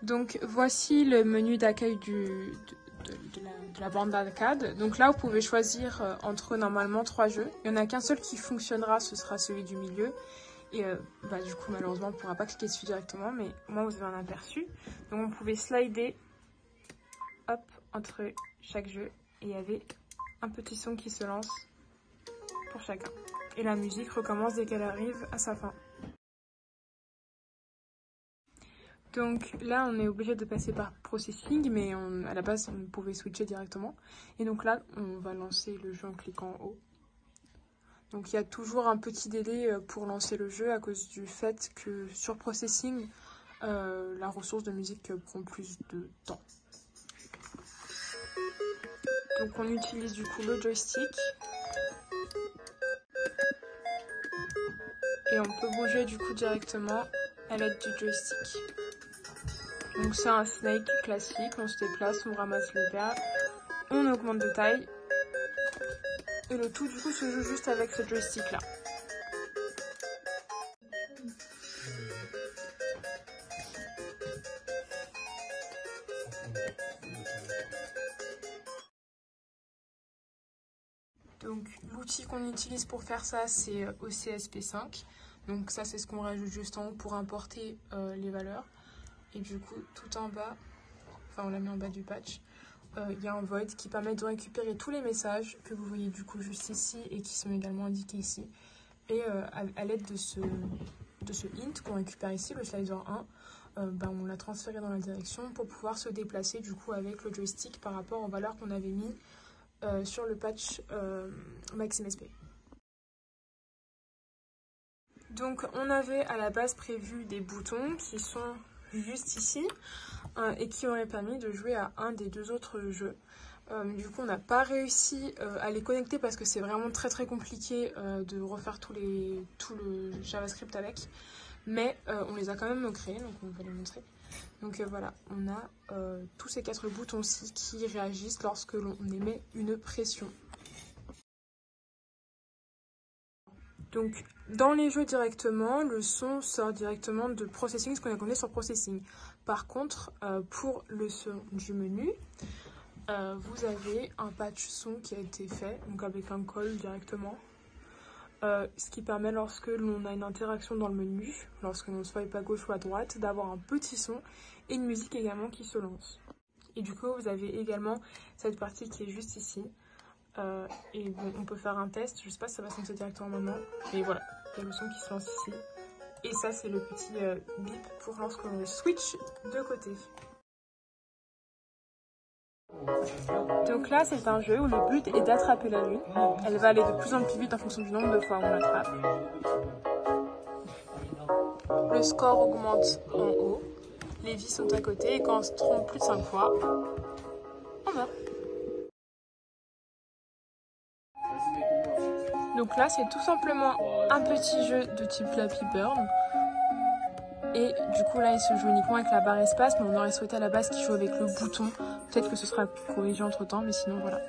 Donc voici le menu d'accueil de la bande d'arcade. Donc là vous pouvez choisir entre normalement 3 jeux. Il n'y en a qu'un seul qui fonctionnera, ce sera celui du milieu. Et du coup malheureusement on ne pourra pas cliquer dessus directement, mais au moins vous avez un aperçu. Donc vous pouvez slider hop, entre chaque jeu et il y avait un petit son qui se lance pour chacun. Et la musique recommence dès qu'elle arrive à sa fin. Donc là, on est obligé de passer par processing, mais à la base, on pouvait switcher directement. Et donc là, on va lancer le jeu en cliquant en haut. Donc il y a toujours un petit délai pour lancer le jeu à cause du fait que sur processing, la ressource de musique prend plus de temps. Donc on utilise du coup le joystick. Et on peut bouger du coup directement à l'aide du joystick. Donc c'est un Snake classique, on se déplace, on ramasse les verres, on augmente de taille. Et le tout du coup se joue juste avec ce joystick là. Donc l'outil qu'on utilise pour faire ça c'est OCSP5. Donc ça c'est ce qu'on rajoute juste en haut pour importer les valeurs. Et du coup tout en bas, enfin on l'a mis en bas du patch, il y a un void qui permet de récupérer tous les messages que vous voyez du coup juste ici et qui sont également indiqués ici. Et à l'aide de ce int qu'on récupère ici, le slider 1, on l'a transféré dans la direction pour pouvoir se déplacer du coup avec le joystick par rapport aux valeurs qu'on avait mis sur le patch MaximSP. Donc on avait à la base prévu des boutons qui sont juste ici et qui auraient permis de jouer à un des deux autres jeux. Du coup on n'a pas réussi à les connecter parce que c'est vraiment très compliqué de refaire tout le JavaScript avec, mais on les a quand même créés, donc on va les montrer. Donc voilà, on a tous ces 4 boutons-ci qui réagissent lorsque l'on émet une pression. Donc dans les jeux directement, le son sort directement de processing, ce qu'on a connecté sur processing. Par contre, pour le son du menu, vous avez un patch son qui a été fait, donc avec un call directement. Ce qui permet lorsque l'on a une interaction dans le menu, lorsque l'on swipe à gauche ou à droite, d'avoir un petit son et une musique également qui se lance. Et du coup, vous avez également cette partie qui est juste ici. Et bon, on peut faire un test, je sais pas si ça va se lancer directement maintenant, mais voilà, il y a le son qui se lance ici. Et ça, c'est le petit bip pour lorsqu'on le switch de côté. Donc là, c'est un jeu où le but est d'attraper la lune. Elle va aller de plus en plus vite en fonction du nombre de fois où on l'attrape. Le score augmente en haut. Les vies sont à côté et quand on se trompe plus de 5 fois, on meurt. Donc là, c'est tout simplement un petit jeu de type Flappy Bird. Et du coup, là, il se joue uniquement avec la barre espace, mais on aurait souhaité à la base qu'il joue avec le bouton. Peut-être que ce sera corrigé entre temps, mais sinon, voilà.